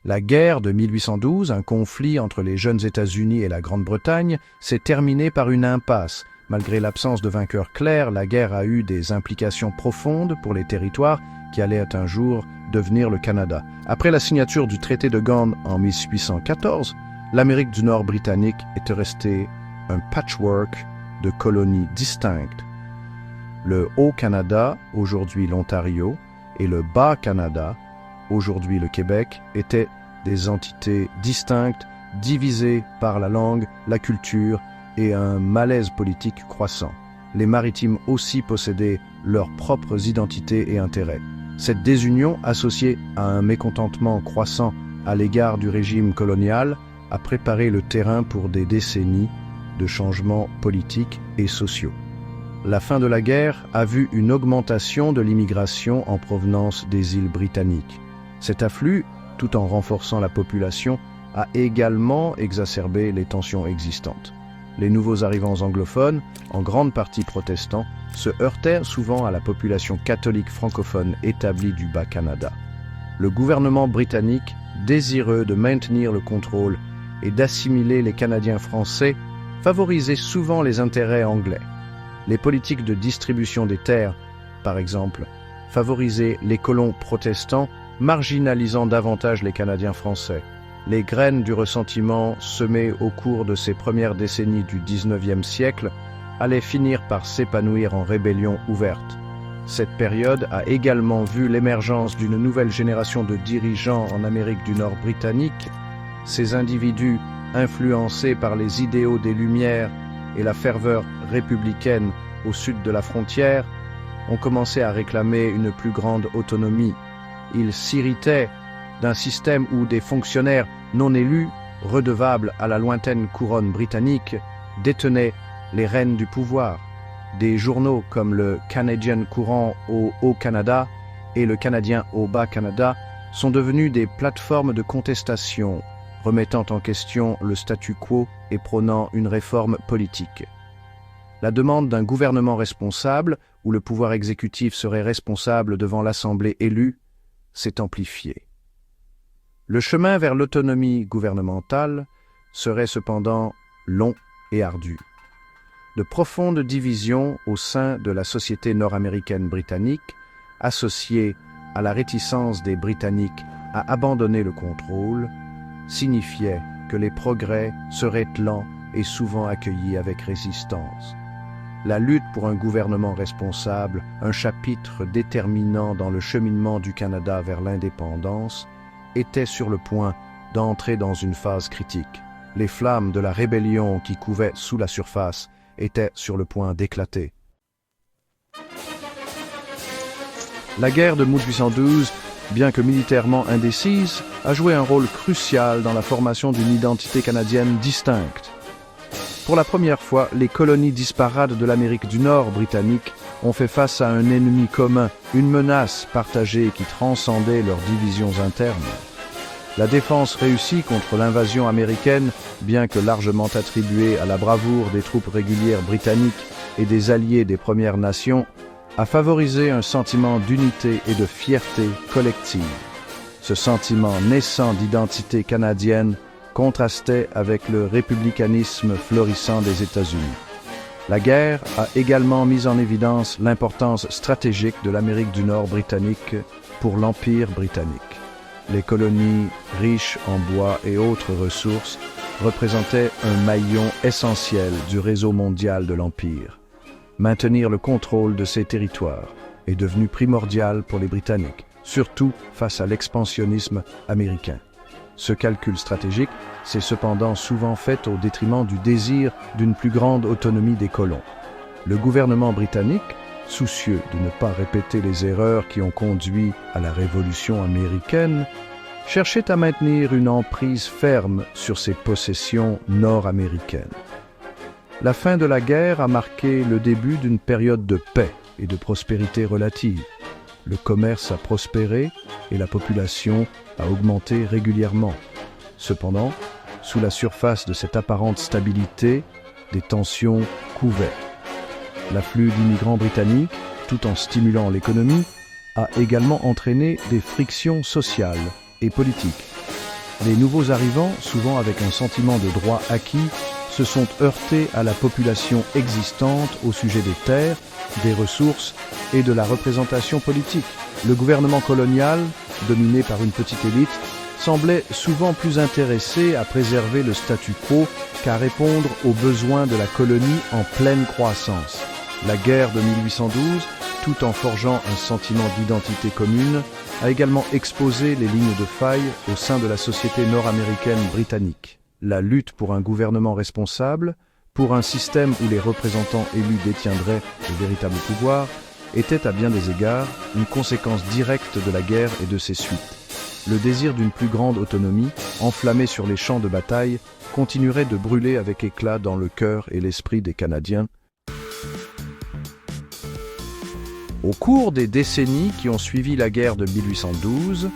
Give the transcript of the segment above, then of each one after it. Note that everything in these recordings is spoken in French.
La guerre de 1812, un conflit entre les jeunes États-Unis et la Grande-Bretagne, s'est terminée par une impasse. Malgré l'absence de vainqueur clair, la guerre a eu des implications profondes pour les territoires qui allaient un jour devenir le Canada. Après la signature du traité de Gand en 1814, l'Amérique du Nord britannique était restée un patchwork de colonies distinctes. Le Haut-Canada, aujourd'hui l'Ontario, et le Bas-Canada, aujourd'hui le Québec, étaient des entités distinctes, divisées par la langue, la culture et un malaise politique croissant. Les Maritimes aussi possédaient leurs propres identités et intérêts. Cette désunion, associée à un mécontentement croissant à l'égard du régime colonial, a préparé le terrain pour des décennies de changements politiques et sociaux. La fin de la guerre a vu une augmentation de l'immigration en provenance des îles britanniques. Cet afflux, tout en renforçant la population, a également exacerbé les tensions existantes. Les nouveaux arrivants anglophones, en grande partie protestants, se heurtèrent souvent à la population catholique francophone établie du Bas-Canada. Le gouvernement britannique, désireux de maintenir le contrôle et d'assimiler les Canadiens français, favorisait souvent les intérêts anglais. Les politiques de distribution des terres, par exemple, favorisaient les colons protestants, marginalisant davantage les Canadiens français. Les graines du ressentiment semées au cours de ces premières décennies du XIXe siècle allaient finir par s'épanouir en rébellion ouverte. Cette période a également vu l'émergence d'une nouvelle génération de dirigeants en Amérique du Nord britannique. Ces individus, influencés par les idéaux des Lumières et la ferveur républicaine au sud de la frontière, ont commencé à réclamer une plus grande autonomie. Ils s'irritaient d'un système où des fonctionnaires non élus, redevables à la lointaine couronne britannique, détenaient les rênes du pouvoir. Des journaux comme le Canadian Courant au Haut-Canada et le Canadien au Bas-Canada sont devenus des plateformes de contestation, remettant en question le statu quo et prônant une réforme politique. La demande d'un gouvernement responsable, où le pouvoir exécutif serait responsable devant l'Assemblée élue, s'est amplifiée. Le chemin vers l'autonomie gouvernementale serait cependant long et ardu. De profondes divisions au sein de la société nord-américaine britannique, associées à la réticence des Britanniques à abandonner le contrôle, signifiaient que les progrès seraient lents et souvent accueillis avec résistance. La lutte pour un gouvernement responsable, un chapitre déterminant dans le cheminement du Canada vers l'indépendance, était sur le point d'entrer dans une phase critique. Les flammes de la rébellion qui couvaient sous la surface étaient sur le point d'éclater. La guerre de 1812, bien que militairement indécise, a joué un rôle crucial dans la formation d'une identité canadienne distincte. Pour la première fois, les colonies disparates de l'Amérique du Nord britannique ont fait face à un ennemi commun, une menace partagée qui transcendait leurs divisions internes. La défense réussie contre l'invasion américaine, bien que largement attribuée à la bravoure des troupes régulières britanniques et des alliés des Premières Nations, a favorisé un sentiment d'unité et de fierté collective. Ce sentiment naissant d'identité canadienne contrastait avec le républicanisme florissant des États-Unis. La guerre a également mis en évidence l'importance stratégique de l'Amérique du Nord britannique pour l'Empire britannique. Les colonies riches en bois et autres ressources représentaient un maillon essentiel du réseau mondial de l'Empire. Maintenir le contrôle de ces territoires est devenu primordial pour les Britanniques, surtout face à l'expansionnisme américain. Ce calcul stratégique s'est cependant souvent fait au détriment du désir d'une plus grande autonomie des colons. Le gouvernement britannique, soucieux de ne pas répéter les erreurs qui ont conduit à la Révolution américaine, cherchait à maintenir une emprise ferme sur ses possessions nord-américaines. La fin de la guerre a marqué le début d'une période de paix et de prospérité relative. Le commerce a prospéré et la population a augmenté régulièrement. Cependant, sous la surface de cette apparente stabilité, des tensions couvaient. L'afflux d'immigrants britanniques, tout en stimulant l'économie, a également entraîné des frictions sociales et politiques. Les nouveaux arrivants, souvent avec un sentiment de droit acquis, se sont heurtés à la population existante au sujet des terres, des ressources et de la représentation politique. Le gouvernement colonial, dominé par une petite élite, semblait souvent plus intéressé à préserver le statu quo qu'à répondre aux besoins de la colonie en pleine croissance. La guerre de 1812, tout en forgeant un sentiment d'identité commune, a également exposé les lignes de faille au sein de la société nord-américaine britannique. La lutte pour un gouvernement responsable, pour un système où les représentants élus détiendraient le véritable pouvoir, était à bien des égards une conséquence directe de la guerre et de ses suites. Le désir d'une plus grande autonomie, enflammé sur les champs de bataille, continuerait de brûler avec éclat dans le cœur et l'esprit des Canadiens. Au cours des décennies qui ont suivi la guerre de 1812,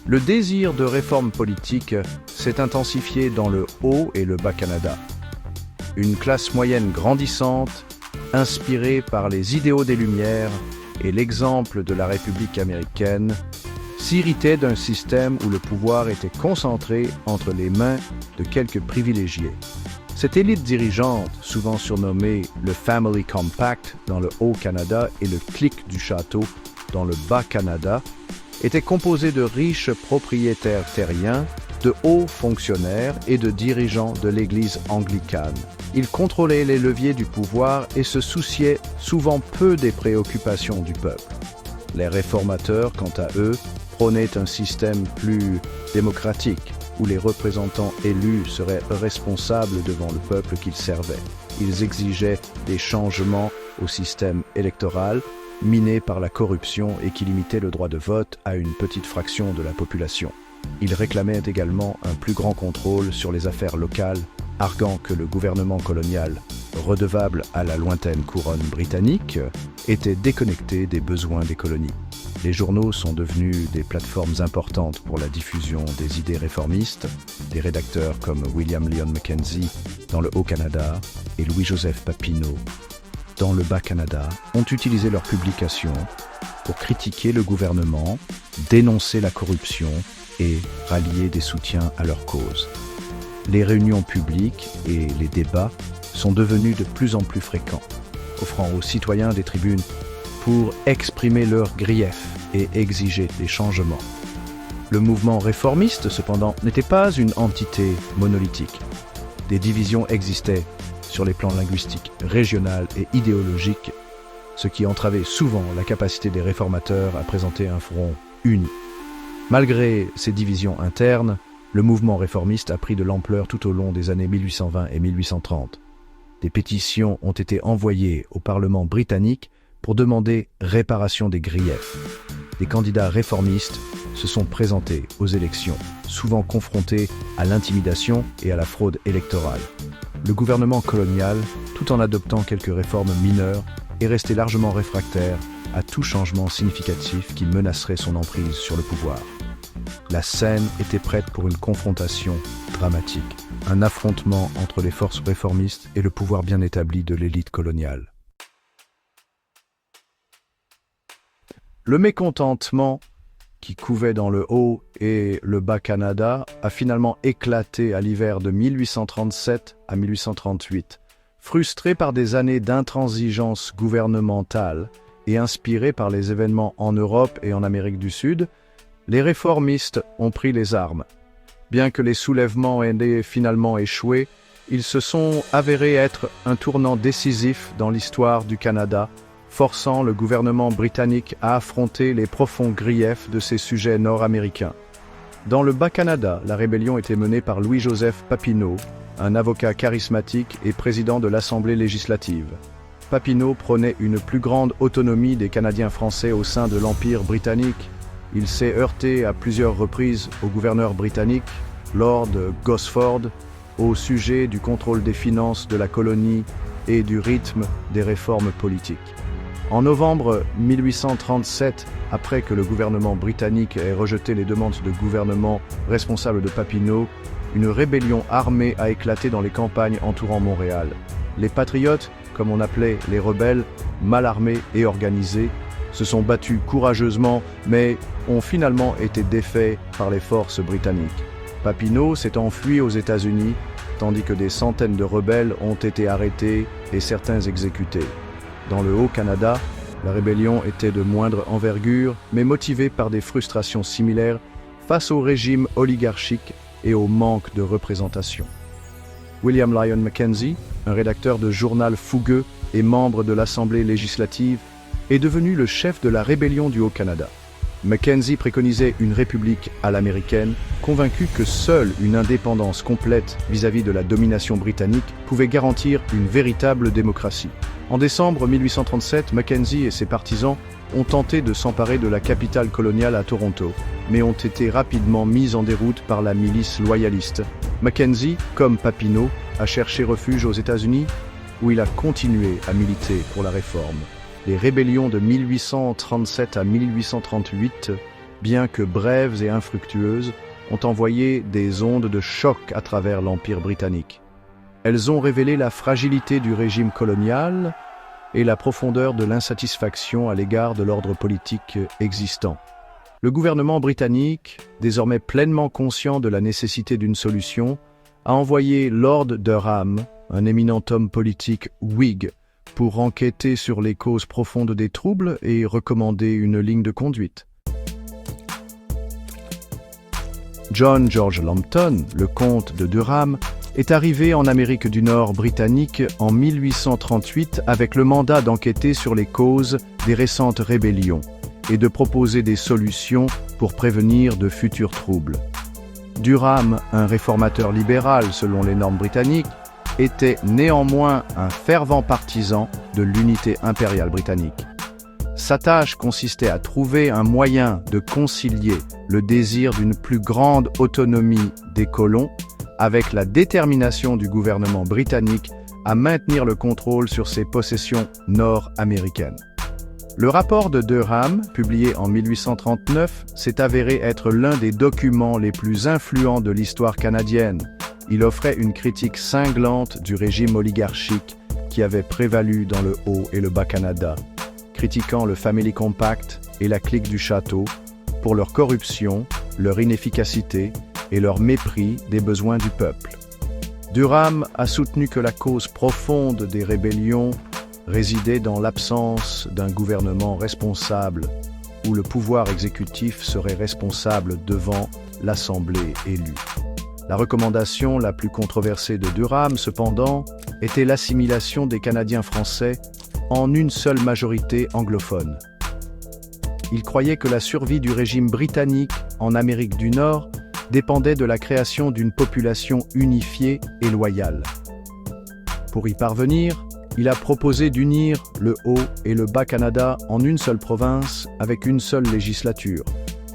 le désir de réforme politique s'est intensifié dans le Haut et le Bas-Canada. Une classe moyenne grandissante, inspirée par les idéaux des Lumières et l'exemple de la République américaine, s'irritait d'un système où le pouvoir était concentré entre les mains de quelques privilégiés. Cette élite dirigeante, souvent surnommée le Family Compact dans le Haut-Canada et le Clique du Château dans le Bas-Canada, était composée de riches propriétaires terriens, de hauts fonctionnaires et de dirigeants de l'Église anglicane. Ils contrôlaient les leviers du pouvoir et se souciaient souvent peu des préoccupations du peuple. Les réformateurs, quant à eux, prônaient un système plus démocratique, où les représentants élus seraient responsables devant le peuple qu'ils servaient. Ils exigeaient des changements au système électoral, miné par la corruption et qui limitait le droit de vote à une petite fraction de la population. Ils réclamaient également un plus grand contrôle sur les affaires locales, arguant que le gouvernement colonial, redevable à la lointaine couronne britannique, était déconnecté des besoins des colonies. Les journaux sont devenus des plateformes importantes pour la diffusion des idées réformistes. Des rédacteurs comme William Lyon Mackenzie dans le Haut-Canada et Louis-Joseph Papineau dans le Bas-Canada ont utilisé leurs publications pour critiquer le gouvernement, dénoncer la corruption et rallier des soutiens à leur cause. Les réunions publiques et les débats sont devenus de plus en plus fréquents, offrant aux citoyens des tribunes pour exprimer leurs griefs et exiger des changements. Le mouvement réformiste, cependant, n'était pas une entité monolithique. Des divisions existaient sur les plans linguistiques, régional et idéologiques, ce qui entravait souvent la capacité des réformateurs à présenter un front uni. Malgré ces divisions internes, le mouvement réformiste a pris de l'ampleur tout au long des années 1820 et 1830. Des pétitions ont été envoyées au Parlement britannique pour demander réparation des griefs. Des candidats réformistes se sont présentés aux élections, souvent confrontés à l'intimidation et à la fraude électorale. Le gouvernement colonial, tout en adoptant quelques réformes mineures, est resté largement réfractaire à tout changement significatif qui menacerait son emprise sur le pouvoir. La scène était prête pour une confrontation dramatique, un affrontement entre les forces réformistes et le pouvoir bien établi de l'élite coloniale. Le mécontentement qui couvait dans le Haut et le Bas-Canada a finalement éclaté à l'hiver de 1837 à 1838. Frustrés par des années d'intransigeance gouvernementale et inspirés par les événements en Europe et en Amérique du Sud, les réformistes ont pris les armes. Bien que les soulèvements aient finalement échoué, ils se sont avérés être un tournant décisif dans l'histoire du Canada, forçant le gouvernement britannique à affronter les profonds griefs de ses sujets nord-américains. Dans le Bas-Canada, la rébellion était menée par Louis-Joseph Papineau, un avocat charismatique et président de l'Assemblée législative. Papineau prônait une plus grande autonomie des Canadiens français au sein de l'Empire britannique. Il s'est heurté à plusieurs reprises au gouverneur britannique, Lord Gosford, au sujet du contrôle des finances de la colonie et du rythme des réformes politiques. En novembre 1837, après que le gouvernement britannique ait rejeté les demandes de gouvernement responsables de Papineau, une rébellion armée a éclaté dans les campagnes entourant Montréal. Les patriotes, comme on appelait les rebelles, mal armés et organisés, se sont battus courageusement, mais ont finalement été défaits par les forces britanniques. Papineau s'est enfui aux États-Unis, tandis que des centaines de rebelles ont été arrêtés et certains exécutés. Dans le Haut-Canada, la rébellion était de moindre envergure, mais motivée par des frustrations similaires face au régime oligarchique et au manque de représentation. William Lyon Mackenzie, un rédacteur de journal fougueux et membre de l'Assemblée législative, est devenu le chef de la rébellion du Haut-Canada. Mackenzie préconisait une république à l'américaine, convaincu que seule une indépendance complète vis-à-vis de la domination britannique pouvait garantir une véritable démocratie. En décembre 1837, Mackenzie et ses partisans ont tenté de s'emparer de la capitale coloniale à Toronto, mais ont été rapidement mis en déroute par la milice loyaliste. Mackenzie, comme Papineau, a cherché refuge aux États-Unis, où il a continué à militer pour la réforme. Les rébellions de 1837 à 1838, bien que brèves et infructueuses, ont envoyé des ondes de choc à travers l'Empire britannique. Elles ont révélé la fragilité du régime colonial et la profondeur de l'insatisfaction à l'égard de l'ordre politique existant. Le gouvernement britannique, désormais pleinement conscient de la nécessité d'une solution, a envoyé Lord Durham, un éminent homme politique Whig, pour enquêter sur les causes profondes des troubles et recommander une ligne de conduite. John George Lambton, le comte de Durham, est arrivé en Amérique du Nord britannique en 1838 avec le mandat d'enquêter sur les causes des récentes rébellions et de proposer des solutions pour prévenir de futurs troubles. Durham, un réformateur libéral selon les normes britanniques, était néanmoins un fervent partisan de l'unité impériale britannique. Sa tâche consistait à trouver un moyen de concilier le désir d'une plus grande autonomie des colons avec la détermination du gouvernement britannique à maintenir le contrôle sur ses possessions nord-américaines. Le rapport de Durham, publié en 1839, s'est avéré être l'un des documents les plus influents de l'histoire canadienne. Il offrait une critique cinglante du régime oligarchique qui avait prévalu dans le Haut et le Bas-Canada, critiquant le Family Compact et la clique du château pour leur corruption, leur inefficacité et leur mépris des besoins du peuple. Durham a soutenu que la cause profonde des rébellions résidait dans l'absence d'un gouvernement responsable, où le pouvoir exécutif serait responsable devant l'Assemblée élue. La recommandation la plus controversée de Durham, cependant, était l'assimilation des Canadiens français en une seule majorité anglophone. Il croyait que la survie du régime britannique en Amérique du Nord dépendait de la création d'une population unifiée et loyale. Pour y parvenir, il a proposé d'unir le Haut et le Bas-Canada en une seule province avec une seule législature,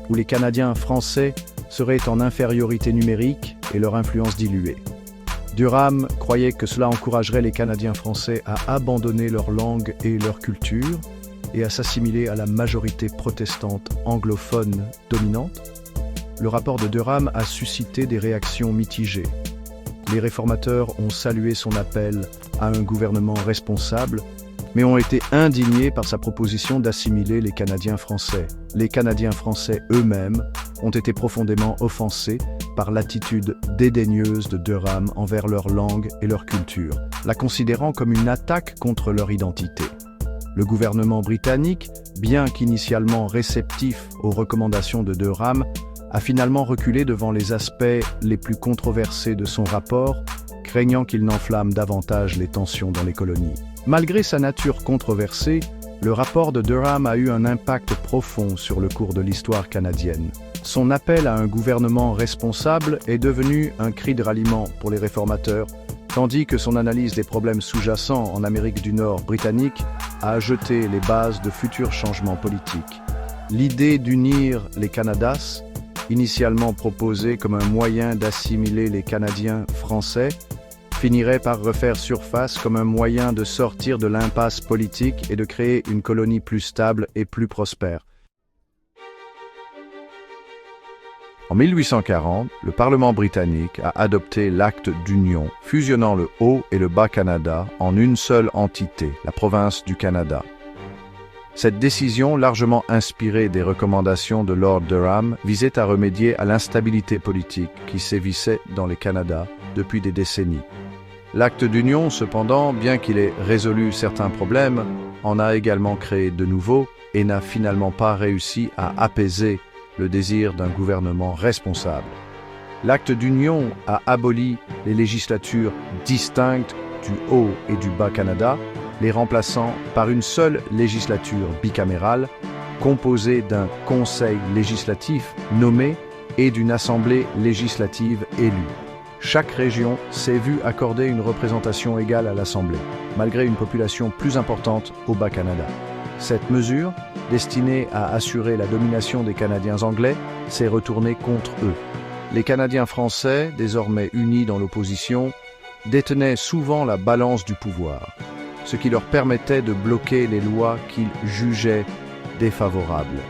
où les Canadiens français seraient en infériorité numérique et leur influence diluée. Durham croyait que cela encouragerait les Canadiens français à abandonner leur langue et leur culture et à s'assimiler à la majorité protestante anglophone dominante. Le rapport de Durham a suscité des réactions mitigées. Les réformateurs ont salué son appel à un gouvernement responsable, mais ont été indignés par sa proposition d'assimiler les Canadiens français. Les Canadiens français eux-mêmes ont été profondément offensés par l'attitude dédaigneuse de Durham envers leur langue et leur culture, la considérant comme une attaque contre leur identité. Le gouvernement britannique, bien qu'initialement réceptif aux recommandations de Durham, a finalement reculé devant les aspects les plus controversés de son rapport, craignant qu'il n'enflamme davantage les tensions dans les colonies. Malgré sa nature controversée, le rapport de Durham a eu un impact profond sur le cours de l'histoire canadienne. Son appel à un gouvernement responsable est devenu un cri de ralliement pour les réformateurs, tandis que son analyse des problèmes sous-jacents en Amérique du Nord britannique a jeté les bases de futurs changements politiques. L'idée d'unir les Canadas, initialement proposée comme un moyen d'assimiler les Canadiens français, finirait par refaire surface comme un moyen de sortir de l'impasse politique et de créer une colonie plus stable et plus prospère. En 1840, le Parlement britannique a adopté l'acte d'union, fusionnant le Haut et le Bas-Canada en une seule entité, la province du Canada. Cette décision, largement inspirée des recommandations de Lord Durham, visait à remédier à l'instabilité politique qui sévissait dans les Canadas depuis des décennies. L'acte d'union, cependant, bien qu'il ait résolu certains problèmes, en a également créé de nouveaux et n'a finalement pas réussi à apaiser le désir d'un gouvernement responsable. L'acte d'union a aboli les législatures distinctes du Haut et du Bas-Canada, les remplaçant par une seule législature bicamérale, composée d'un conseil législatif nommé et d'une assemblée législative élue. Chaque région s'est vue accorder une représentation égale à l'Assemblée, malgré une population plus importante au Bas-Canada. Cette mesure, destinée à assurer la domination des Canadiens anglais, s'est retournée contre eux. Les Canadiens français, désormais unis dans l'opposition, détenaient souvent la balance du pouvoir, ce qui leur permettait de bloquer les lois qu'ils jugeaient défavorables.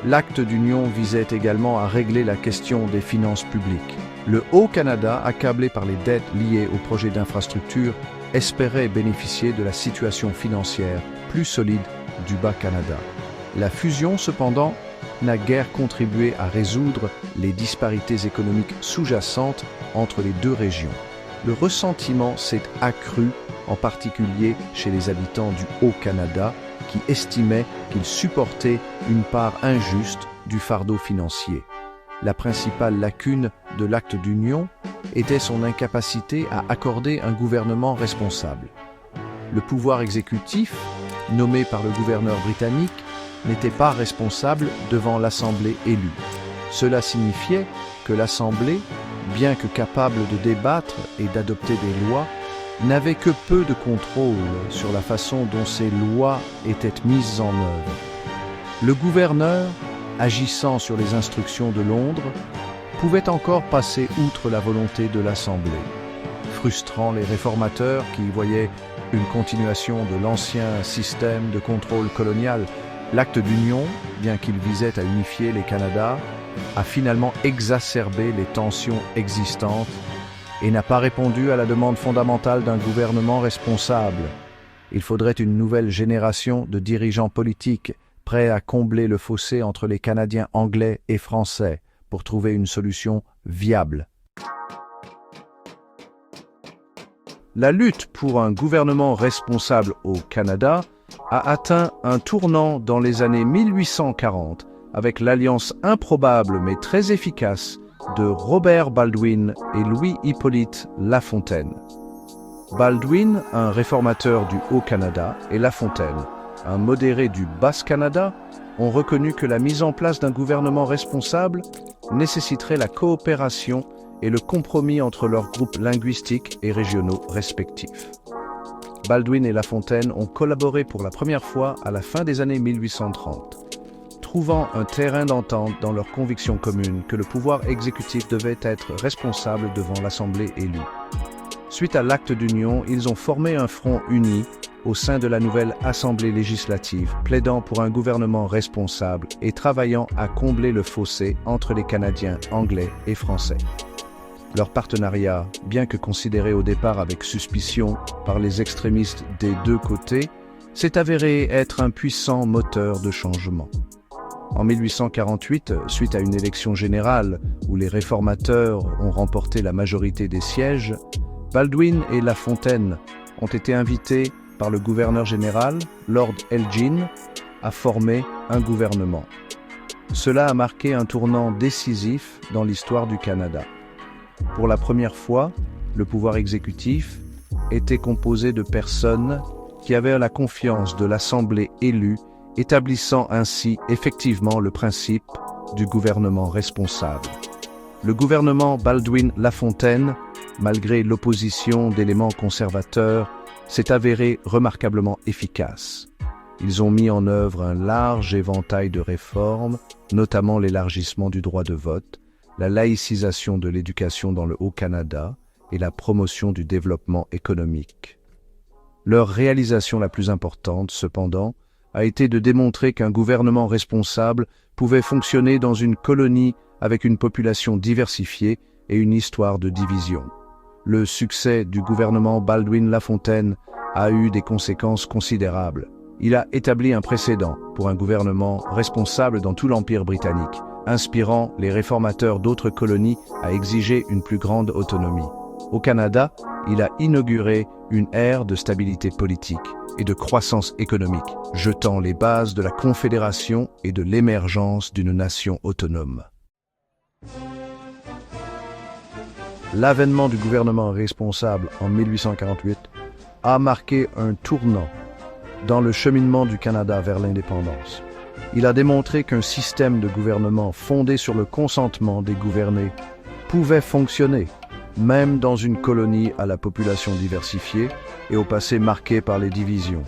L'acte d'union visait également à régler la question des finances publiques. Le Haut-Canada, accablé par les dettes liées au projet d'infrastructure, espérait bénéficier de la situation financière plus solide du Bas-Canada. La fusion, cependant, n'a guère contribué à résoudre les disparités économiques sous-jacentes entre les deux régions. Le ressentiment s'est accru, en particulier chez les habitants du Haut-Canada, qui estimaient qu'ils supportaient une part injuste du fardeau financier. La principale lacune de l'acte d'union était son incapacité à accorder un gouvernement responsable. Le pouvoir exécutif, nommé par le gouverneur britannique, n'était pas responsable devant l'Assemblée élue. Cela signifiait que l'Assemblée, bien que capable de débattre et d'adopter des lois, n'avait que peu de contrôle sur la façon dont ces lois étaient mises en œuvre. Le gouverneur, agissant sur les instructions de Londres, pouvait encore passer outre la volonté de l'Assemblée, frustrant les réformateurs qui y voyaient une continuation de l'ancien système de contrôle colonial. L'acte d'union, bien qu'il visait à unifier les Canadas, a finalement exacerbé les tensions existantes et n'a pas répondu à la demande fondamentale d'un gouvernement responsable. Il faudrait une nouvelle génération de dirigeants politiques prêts à combler le fossé entre les Canadiens anglais et français pour trouver une solution viable. La lutte pour un gouvernement responsable au Canada a atteint un tournant dans les années 1840 avec l'alliance improbable mais très efficace de Robert Baldwin et Louis-Hippolyte Lafontaine. Baldwin, un réformateur du Haut-Canada, et Lafontaine, un modéré du Basse-Canada, ont reconnu que la mise en place d'un gouvernement responsable nécessiterait la coopération et le compromis entre leurs groupes linguistiques et régionaux respectifs. Baldwin et Lafontaine ont collaboré pour la première fois à la fin des années 1830. Trouvant un terrain d'entente dans leur conviction commune que le pouvoir exécutif devait être responsable devant l'Assemblée élue. Suite à l'acte d'union, ils ont formé un front uni au sein de la nouvelle Assemblée législative, plaidant pour un gouvernement responsable et travaillant à combler le fossé entre les Canadiens anglais et français. Leur partenariat, bien que considéré au départ avec suspicion par les extrémistes des deux côtés, s'est avéré être un puissant moteur de changement. En 1848, suite à une élection générale où les réformateurs ont remporté la majorité des sièges, Baldwin et Lafontaine ont été invités par le gouverneur général, Lord Elgin, à former un gouvernement. Cela a marqué un tournant décisif dans l'histoire du Canada. Pour la première fois, le pouvoir exécutif était composé de personnes qui avaient la confiance de l'Assemblée élue, établissant ainsi effectivement le principe du gouvernement responsable. Le gouvernement Baldwin-Lafontaine, malgré l'opposition d'éléments conservateurs, s'est avéré remarquablement efficace. Ils ont mis en œuvre un large éventail de réformes, notamment l'élargissement du droit de vote, la laïcisation de l'éducation dans le Haut-Canada et la promotion du développement économique. Leur réalisation la plus importante, cependant, a été de démontrer qu'un gouvernement responsable pouvait fonctionner dans une colonie avec une population diversifiée et une histoire de division. Le succès du gouvernement Baldwin-Lafontaine a eu des conséquences considérables. Il a établi un précédent pour un gouvernement responsable dans tout l'Empire britannique, inspirant les réformateurs d'autres colonies à exiger une plus grande autonomie. Au Canada, il a inauguré une ère de stabilité politique et de croissance économique, jetant les bases de la Confédération et de l'émergence d'une nation autonome. L'avènement du gouvernement responsable en 1848 a marqué un tournant dans le cheminement du Canada vers l'indépendance. Il a démontré qu'un système de gouvernement fondé sur le consentement des gouvernés pouvait fonctionner, même dans une colonie à la population diversifiée et au passé marqué par les divisions.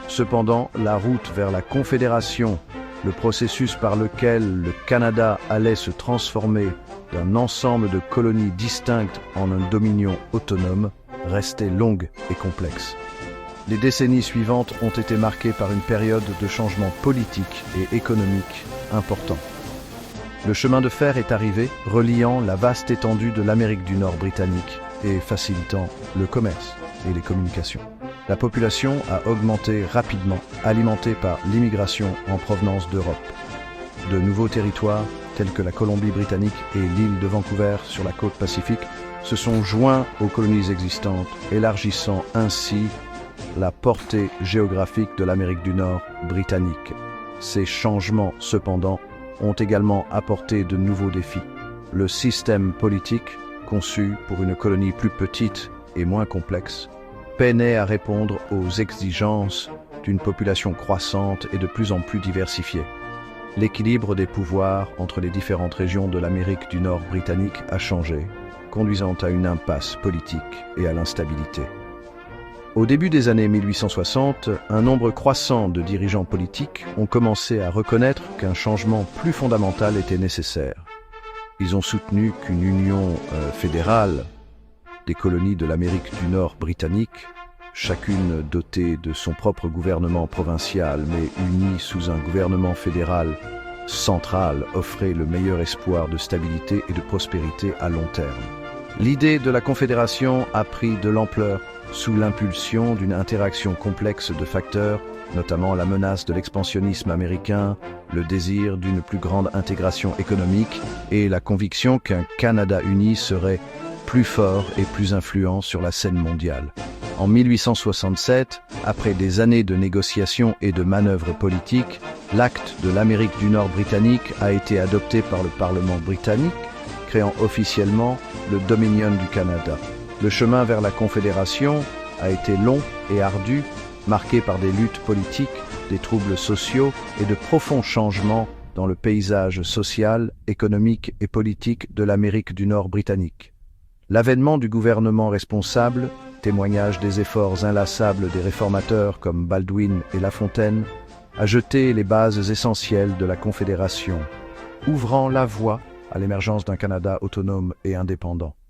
Cependant, la route vers la Confédération, le processus par lequel le Canada allait se transformer d'un ensemble de colonies distinctes en un dominion autonome, restait longue et complexe. Les décennies suivantes ont été marquées par une période de changement politique et économique important. Le chemin de fer est arrivé, reliant la vaste étendue de l'Amérique du Nord britannique et facilitant le commerce et les communications. La population a augmenté rapidement, alimentée par l'immigration en provenance d'Europe. De nouveaux territoires, tels que la Colombie-Britannique et l'île de Vancouver sur la côte pacifique, se sont joints aux colonies existantes, élargissant ainsi la portée géographique de l'Amérique du Nord britannique. Ces changements, cependant, ont également apporté de nouveaux défis. Le système politique, conçu pour une colonie plus petite et moins complexe, peinait à répondre aux exigences d'une population croissante et de plus en plus diversifiée. L'équilibre des pouvoirs entre les différentes régions de l'Amérique du Nord britannique a changé, conduisant à une impasse politique et à l'instabilité. Au début des années 1860, un nombre croissant de dirigeants politiques ont commencé à reconnaître qu'un changement plus fondamental était nécessaire. Ils ont soutenu qu'une union fédérale des colonies de l'Amérique du Nord britannique, chacune dotée de son propre gouvernement provincial mais unie sous un gouvernement fédéral central, offrait le meilleur espoir de stabilité et de prospérité à long terme. L'idée de la Confédération a pris de l'ampleur sous l'impulsion d'une interaction complexe de facteurs, notamment la menace de l'expansionnisme américain, le désir d'une plus grande intégration économique et la conviction qu'un Canada uni serait plus fort et plus influent sur la scène mondiale. En 1867, après des années de négociations et de manœuvres politiques, l'acte de l'Amérique du Nord britannique a été adopté par le Parlement britannique, créant officiellement le Dominion du Canada. Le chemin vers la Confédération a été long et ardu, marqué par des luttes politiques, des troubles sociaux et de profonds changements dans le paysage social, économique et politique de l'Amérique du Nord britannique. L'avènement du gouvernement responsable, témoignage des efforts inlassables des réformateurs comme Baldwin et Lafontaine, a jeté les bases essentielles de la Confédération, ouvrant la voie à l'émergence d'un Canada autonome et indépendant.